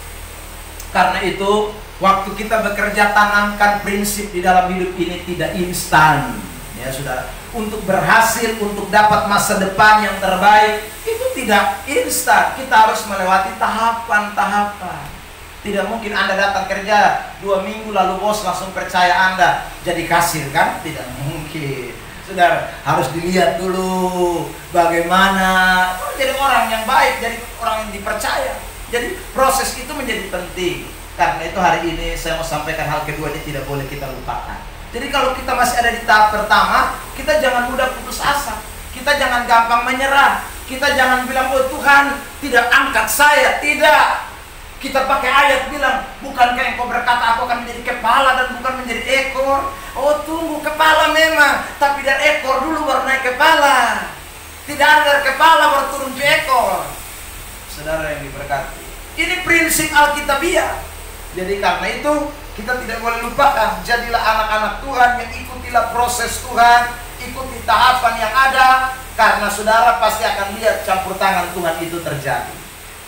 S2: Karena itu waktu kita bekerja, tanamkan prinsip di dalam hidup ini tidak instan. Ya saudara, untuk berhasil, untuk dapat masa depan yang terbaik, itu tidak instan. Kita harus melewati tahapan-tahapan. Tidak mungkin Anda datang kerja 2 minggu lalu bos langsung percaya Anda jadi kasir, kan? Tidak mungkin. Saudara, harus dilihat dulu bagaimana jadi orang yang baik, jadi orang yang dipercaya. Jadi proses itu menjadi penting. Karena itu hari ini saya mau sampaikan hal kedua, ini tidak boleh kita lupakan. Jadi kalau kita masih ada di tahap pertama, kita jangan mudah putus asa. Kita jangan gampang menyerah. Kita jangan bilang, oh Tuhan tidak angkat saya. Tidak. Kita pakai ayat bilang, bukankah engkau berkata aku akan menjadi kepala dan bukan menjadi ekor. Oh tunggu, kepala memang, tapi dari ekor dulu baru naik kepala. Tidak ada dari kepala baru turun ke ekor. Saudara yang diberkati, ini prinsip Alkitabiah. Jadi karena itu kita tidak boleh lupakan, jadilah anak-anak Tuhan yang ikutilah proses Tuhan, ikuti tahapan yang ada, karena saudara pasti akan lihat campur tangan Tuhan itu terjadi.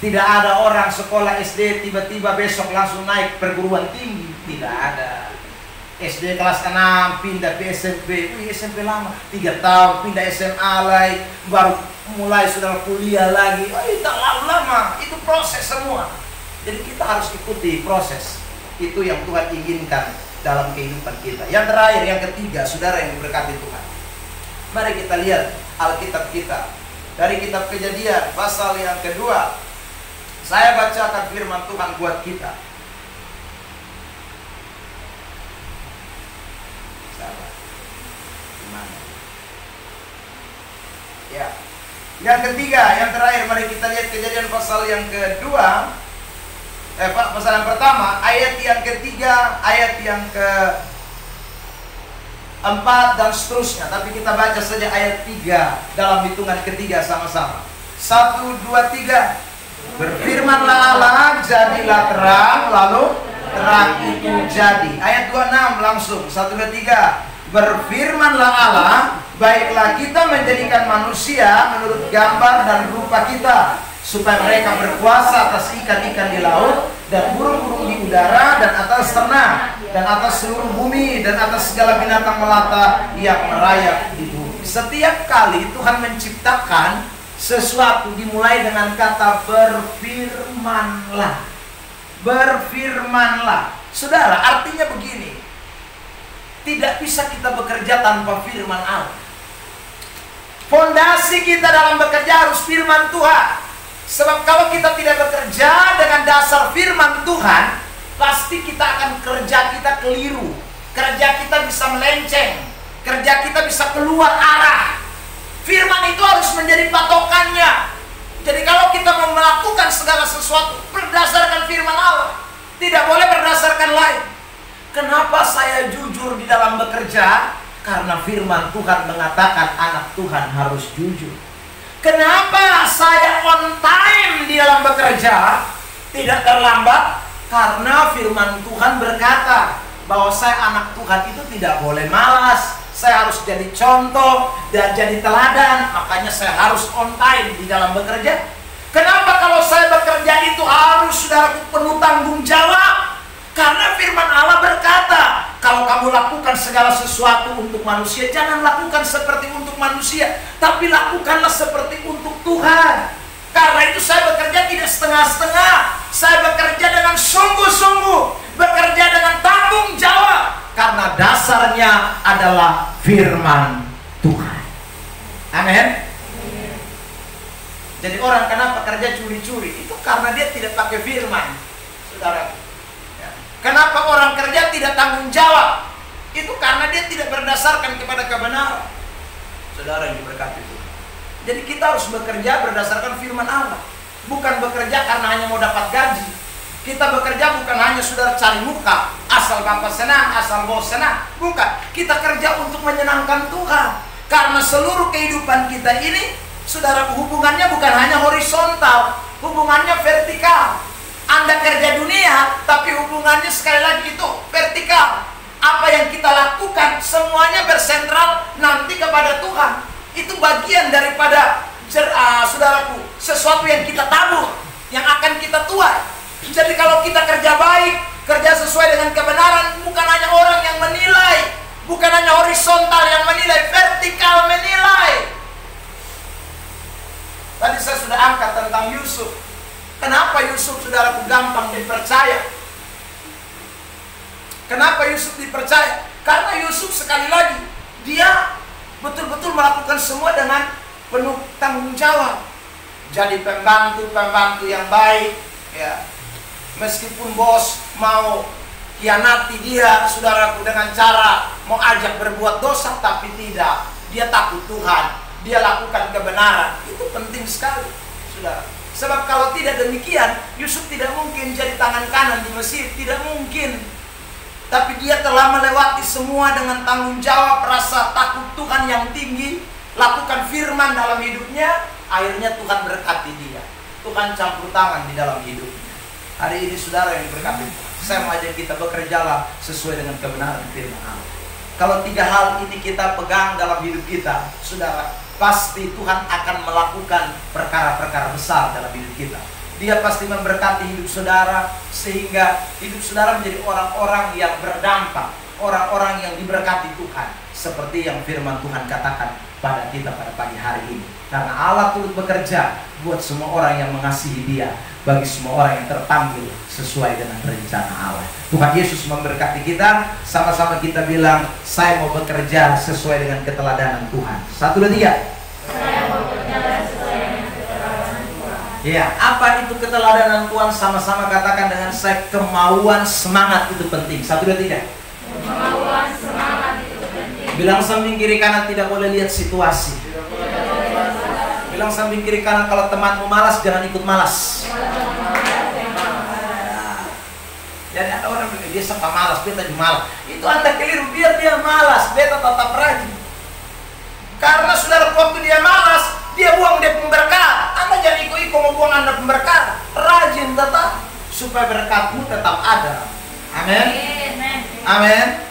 S2: Tidak ada orang sekolah SD tiba-tiba besok langsung naik perguruan tinggi, tidak ada. SD kelas 6 pindah ke SMP, SMP lama 3 tahun, pindah SMA lagi, baru mulai saudara kuliah lagi, terlalu lama, itu proses semua. Jadi kita harus ikuti proses. Itu yang Tuhan inginkan dalam kehidupan kita. Yang terakhir, yang ketiga, saudara yang diberkati Tuhan. Mari kita lihat Alkitab kita. Dari kitab Kejadian, pasal yang kedua. Saya bacakan firman Tuhan buat kita. Sabar. Gimana? Ya. Yang ketiga, yang terakhir, mari kita lihat Kejadian pasal yang kedua. Pasal yang pertama, ayat yang ketiga, ayat yang ke 4 dan seterusnya. Tapi kita baca saja ayat 3 dalam hitungan ketiga sama-sama. 1, 2, 3. Berfirmanlah Allah, jadilah terang, lalu terang itu jadi. Ayat 26 langsung. 1, 2, 3. Berfirmanlah Allah, baiklah kita menjadikan manusia menurut gambar dan rupa kita, supaya mereka berkuasa atas ikan-ikan di laut dan burung-burung di udara dan atas ternak dan atas seluruh bumi dan atas segala binatang melata yang merayap di bumi. Setiap kali Tuhan menciptakan sesuatu dimulai dengan kata berfirmanlah. Berfirmanlah. Saudara, artinya begini. Tidak bisa kita bekerja tanpa firman Allah. Fondasi kita dalam bekerja harus firman Tuhan. Sebab kalau kita tidak bekerja dengan dasar firman Tuhan, pasti kita akan kerja kita keliru. Kerja kita bisa melenceng. Kerja kita bisa keluar arah. Firman itu harus menjadi patokannya. Jadi kalau kita mau melakukan segala sesuatu berdasarkan firman Allah, tidak boleh berdasarkan lain. Kenapa saya jujur di dalam bekerja? Karena firman Tuhan mengatakan anak Tuhan harus jujur. Kenapa saya on time di dalam bekerja, tidak terlambat? Karena firman Tuhan berkata bahwa saya anak Tuhan itu tidak boleh malas. Saya harus jadi contoh dan jadi teladan. Makanya saya harus on time di dalam bekerja. Kenapa kalau saya bekerja itu harus saudaraku penuh tanggung jawab? Karena firman Allah berkata, kalau kamu lakukan segala sesuatu untuk manusia, jangan lakukan seperti untuk manusia, tapi lakukanlah seperti untuk Tuhan. Karena itu saya bekerja tidak setengah-setengah. Saya bekerja dengan sungguh-sungguh, bekerja dengan tanggung jawab. Karena dasarnya adalah firman Tuhan. Amin. Jadi orang kenapa kerja curi-curi? Itu karena dia tidak pakai firman, saudara. Kenapa orang kerja tidak tanggung jawab? Itu karena dia tidak berdasarkan kepada kebenaran. Saudara yang diberkati Tuhan. Jadi kita harus bekerja berdasarkan firman Allah. Bukan bekerja karena hanya mau dapat gaji. Kita bekerja bukan hanya saudara cari muka, asal Bapak senang, asal bos senang. Bukan. Kita kerja untuk menyenangkan Tuhan. Karena seluruh kehidupan kita ini, saudara, hubungannya bukan hanya horizontal, hubungannya vertikal. Anda kerja dunia, tapi hubungannya sekali lagi itu vertikal. Apa yang kita lakukan semuanya bersentral nanti kepada Tuhan. Itu bagian daripada saudaraku, sesuatu yang kita tabur, yang akan kita tuai. Jadi kalau kita kerja baik, kerja sesuai dengan kebenaran, bukan hanya orang yang menilai, bukan hanya horizontal yang menilai, vertikal menilai. Tadi saya sudah angkat tentang Yusuf. Kenapa Yusuf, saudaraku, gampang dipercaya? Kenapa Yusuf dipercaya? Karena Yusuf sekali lagi, dia betul-betul melakukan semua dengan penuh tanggung jawab. Jadi pembantu yang baik, ya. Meskipun bos mau khianati dia, saudaraku, dengan cara mau ajak berbuat dosa, tapi tidak. Dia takut Tuhan, dia lakukan kebenaran. Itu penting sekali, saudara. Sebab kalau tidak demikian, Yusuf tidak mungkin jadi tangan kanan di Mesir, tidak mungkin. Tapi dia telah melewati semua dengan tanggung jawab, rasa takut Tuhan yang tinggi, lakukan firman dalam hidupnya, akhirnya Tuhan berkati dia. Tuhan campur tangan di dalam hidupnya. Hari ini saudara yang diberkati, saya mau ajak kita bekerjalah sesuai dengan kebenaran firman Allah. Kalau 3 hal ini kita pegang dalam hidup kita, saudara, pasti Tuhan akan melakukan perkara-perkara besar dalam hidup kita. Dia pasti memberkati hidup saudara, sehingga hidup saudara menjadi orang-orang yang berdampak, orang-orang yang diberkati Tuhan, seperti yang firman Tuhan katakan pada kita pada pagi hari ini. Karena Allah turut bekerja buat semua orang yang mengasihi Dia, bagi semua orang yang terpanggil sesuai dengan rencana Allah. Tuhan Yesus memberkati kita. Sama-sama kita bilang, saya mau bekerja sesuai dengan keteladanan Tuhan. 1, 2, 3.
S4: Saya mau bekerja sesuai dengan keteladanan Tuhan.
S2: Ya, apa itu keteladanan Tuhan? Sama-sama katakan dengan saya, kemauan, semangat itu penting. 1, 2, 3.
S4: Kemauan, semangat itu penting.
S2: Bilang samping kiri kanan, tidak boleh lihat situasi. Bilang samping kiri kanan, kalau temanmu malas, jangan ikut malas. Jadi ada orang bilang dia suka malas, beta juga malas. Itu Anda keliru, biar dia malas, beta tetap rajin. Karena saudara waktu dia malas, dia buang dia pemberkat. Anda jangan iko-iko mau buang Anda pemberkat. Rajin tetap supaya berkatmu tetap ada. Amin. Amin.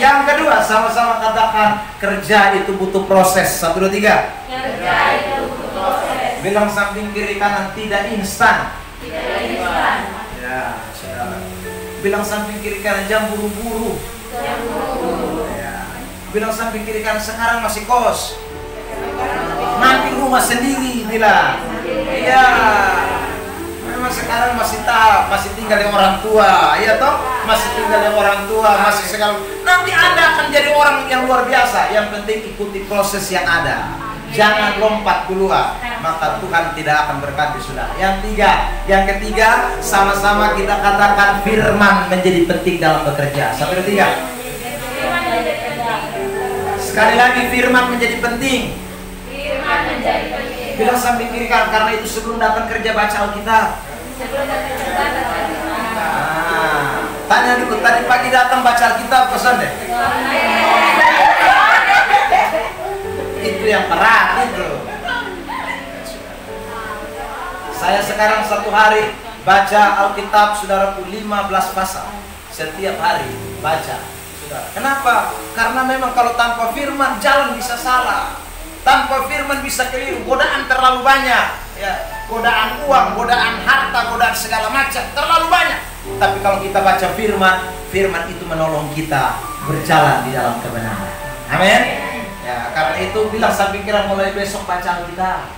S2: Yang kedua, sama-sama katakan kerja itu butuh proses. 1, 2, 3.
S4: Kerja itu butuh proses.
S2: Bilang samping kiri kanan, tidak instan.
S4: Tidak instan.
S2: Ya, saudara. Bilang samping kiri kanan, jangan buru-buru.
S4: Jangan buru-buru.
S2: Ya. Bilang samping kiri kanan, sekarang masih kos. Nanti rumah sendiri, bilang. Iya. Memang sekarang masih tahap, masih tinggal dengan orang tua, ya toh? Masih tinggal dengan orang tua, masih sekarang. Nanti Anda akan jadi orang yang luar biasa. Yang penting ikuti proses yang ada. Jangan lompat duluan, maka Tuhan tidak akan berkati saudara. Yang ketiga, sama-sama kita katakan firman menjadi penting dalam bekerja. 1, 2, 3. Sekali lagi firman menjadi penting.
S4: Firman menjadi penting.
S2: Bilang samping kiri kanan, karena itu sebelum datang kerja baca Alkitab.
S4: Sebelum datang kerja baca Alkitab.
S2: Tanya dulu, tadi pagi datang baca Alkitab, pesan deh. Itu yang berat itu. Saya sekarang satu hari baca Alkitab saudaraku 15 pasal setiap hari baca saudara. Kenapa? Karena memang kalau tanpa firman jalan bisa salah, tanpa firman bisa keliru, godaan terlalu banyak ya, godaan uang, godaan harta, godaan segala macam terlalu banyak. Tapi kalau kita baca firman, firman itu menolong kita berjalan di dalam kebenaran. Amin. Ya, karena itu bilang samping kira mulai besok baca Alkitab.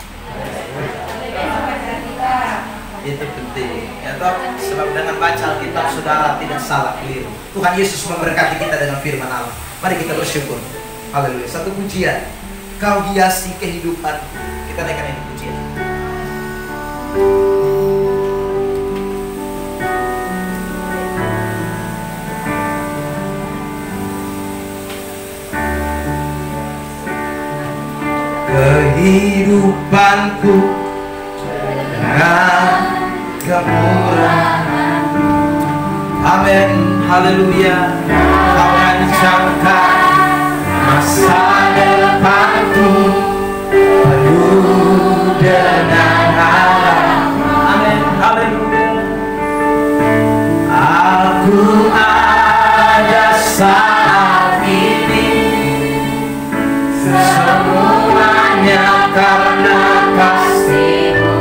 S2: Itu penting. Ya toh, sebab dengan baca Alkitab saudara tidak salah keliru. Tuhan Yesus memberkati kita dengan firman Allah. Mari kita bersyukur. Haleluya. Satu pujian. Kau hiasi kehidupan. Kita naikkan ini pujian. Kehidupanku dengan kemurahan. Amin. Haleluya. Kau rancangkan masa depanku penuh dengan harapan. Amin. Haleluya. Aku ada saat ini semuanya karena kasih-Mu.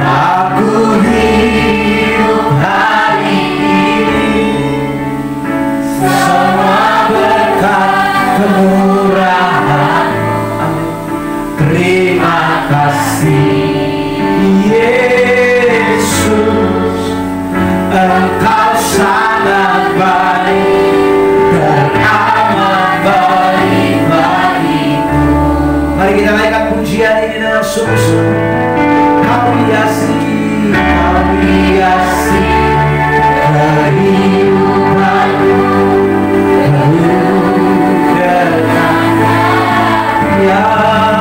S2: Aku hidup hari ini semua berkat kemurahan. Terima kasih Yesus, Engkau sangat baik dan amat baik bagiku. Mari kita naikkan pujian ini dengan sungguh-sungguh. Kau hiasi kehidupanku penuh dengan ya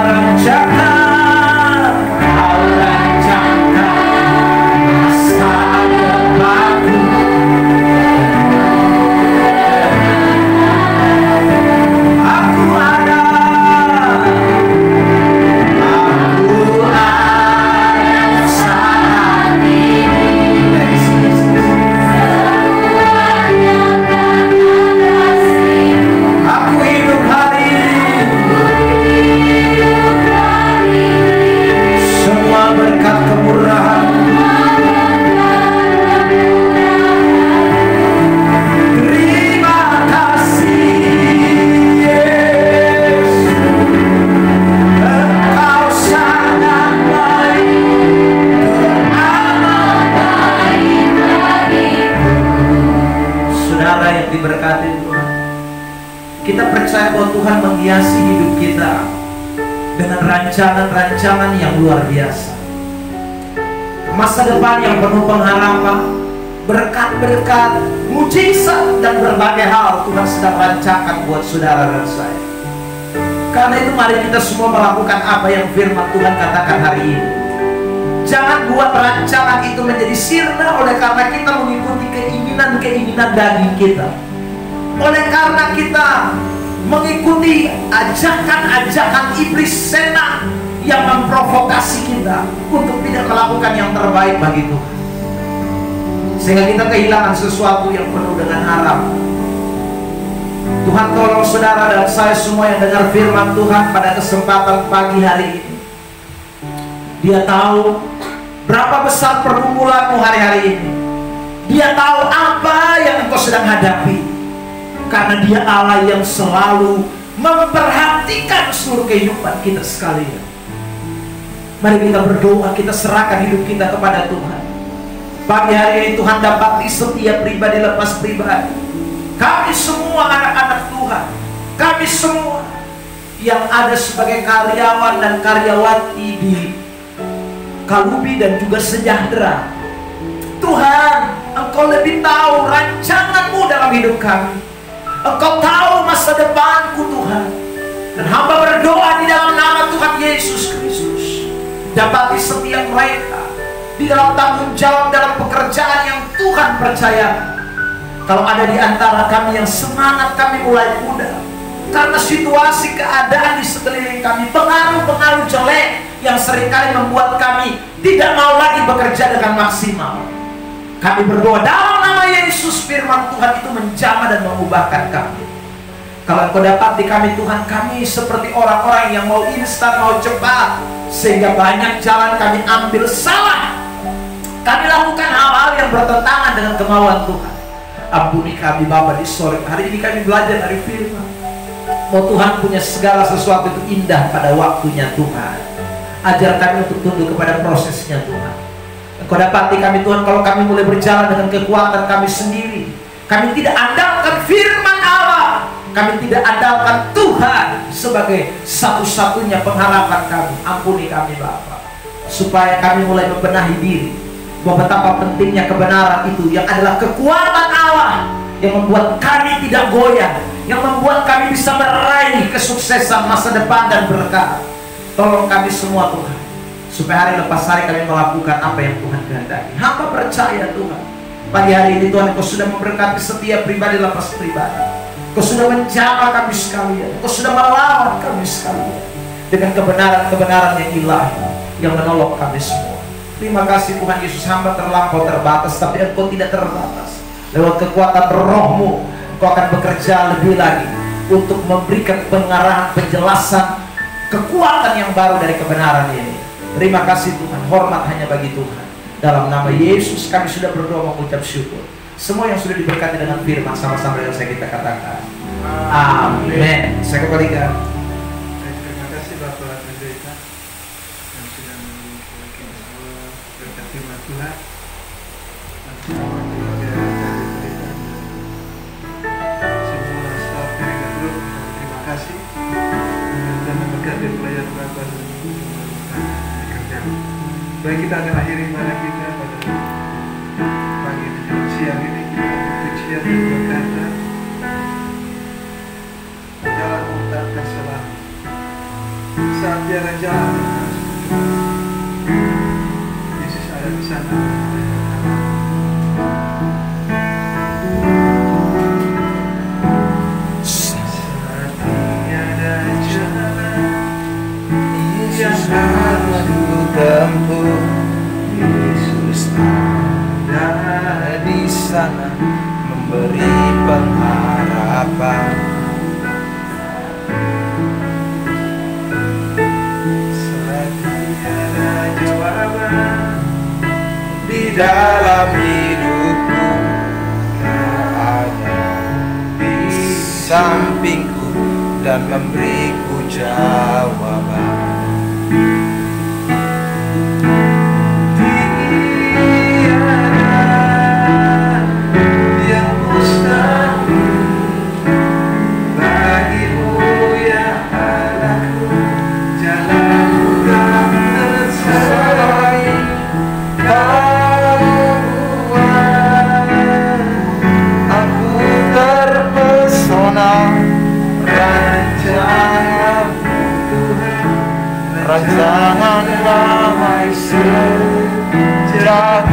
S2: rancangkan, Kau rancangkan masa depanku. Aku ada saat ini aku hidup hari semua berkat kemurahan. Terima kasih Yesus, Engkau sangat baik dan amat baik bagiku. Saudara yang diberkati Tuhan, kita percaya bahwa Tuhan menghiasi hidup kita dengan rancangan-rancangan yang luar biasa. Masa depan yang penuh pengharapan, berkat-berkat, mujizat dan berbagai hal Tuhan sedang rancangkan buat saudara dan saya. Karena itu mari kita semua melakukan apa yang firman Tuhan katakan hari ini. Jangan buat rancangan itu menjadi sirna oleh karena kita mengikuti keinginan-keinginan daging kita. Oleh karena kita mengikuti ajakan-ajakan iblis setan yang memprovokasi kita untuk tidak melakukan yang terbaik bagi Tuhan, sehingga kita kehilangan sesuatu yang penuh dengan harapan. Tuhan tolong saudara dan saya semua yang dengar firman Tuhan pada kesempatan pagi hari ini. Dia tahu berapa besar pergumulanmu hari-hari ini. Dia tahu apa yang engkau sedang hadapi, karena Dia Allah yang selalu memperhatikan seluruh kehidupan kita sekalian. Mari kita berdoa, kita serahkan hidup kita kepada Tuhan. Pagi hari ini Tuhan dapati setiap pribadi lepas pribadi. Kami semua anak-anak Tuhan, kami semua yang ada sebagai karyawan dan karyawati di Kalubi dan juga Sejahtera. Tuhan, Engkau lebih tahu rancangan-Mu dalam hidup kami. Engkau tahu masa depanku Tuhan. Dan hamba berdoa di dalam nama Tuhan Yesus Kristus, dapati setiap mereka di dalam tanggung jawab dalam pekerjaan yang Tuhan percayakan. Kalau ada di antara kami yang semangat kami mulai pudar karena situasi keadaan di sekeliling kami, pengaruh-pengaruh jelek yang seringkali membuat kami tidak mau lagi bekerja dengan maksimal, kami berdoa dalam nama Yesus, firman Tuhan itu menjamah dan mengubahkan kami. Kalau Engkau dapat di kami Tuhan, kami seperti orang-orang yang mau instan, mau cepat, sehingga banyak jalan kami ambil salah. Kami lakukan hal-hal yang bertentangan dengan kemauan Tuhan. Ampuni kami Bapa di sore hari ini. Kami belajar dari firman, oh Tuhan punya segala sesuatu itu indah pada waktunya Tuhan. Ajar kami untuk tunduk kepada prosesnya Tuhan. Engkau dapati kami Tuhan, kalau kami mulai berjalan dengan kekuatan kami sendiri, kami tidak andalkan firman Allah, kami tidak andalkan Tuhan sebagai satu-satunya pengharapan kami. Ampuni kami Bapa, supaya kami mulai membenahi diri bahwa betapa pentingnya kebenaran itu, yang adalah kekuatan Allah yang membuat kami tidak goyah, yang membuat kami bisa meraih kesuksesan masa depan dan berkah. Tolong kami semua Tuhan, supaya hari lepas hari kami melakukan apa yang Tuhan kehendaki. Hamba percaya Tuhan, pagi hari ini Tuhan Engkau sudah memberkati setiap pribadi lepas pribadi. Engkau sudah menjamah kami sekalian, Engkau sudah melawat kami sekalian dengan kebenaran-kebenaran yang ilahi yang menolong kami semua. Terima kasih Tuhan Yesus, hamba terlampau terbatas, tapi Engkau tidak terbatas. Lewat kekuatan Roh-Mu, Engkau akan bekerja lebih lagi untuk memberikan pengarahan, penjelasan, kekuatan yang baru dari kebenaran ini. Terima kasih Tuhan, hormat hanya bagi Tuhan. Dalam nama Yesus kami sudah berdoa mengucap syukur. Semua yang sudah diberkati dengan firman sama-sama dengan saya kita katakan amin. Saya kembalikan.
S3: Terima kasih Bapak Pendeta yang sudah mengucapkan kita semua berkat firman Tuhan. Dan semua keluarga dari Pendeta, semua staf Gereja Group, terima kasih. Dan memberkati pelayan Bapak dan kerjaan. Baik, kita akan akhiri ibadah kita pada pagi dan siang ini. Pujian dan berkata, jalan tak selalu. Saat tiada jalan, Yesus ada di sana. Saat tiada jalan yang harus ku tempuh, Yesus ada di sana memberi pengharapan. Saat tiada jawaban di dalam hidupku, Kau ada di sampingku dan memberiku jawaban. Rancangan damai sejahtera.
S2: indah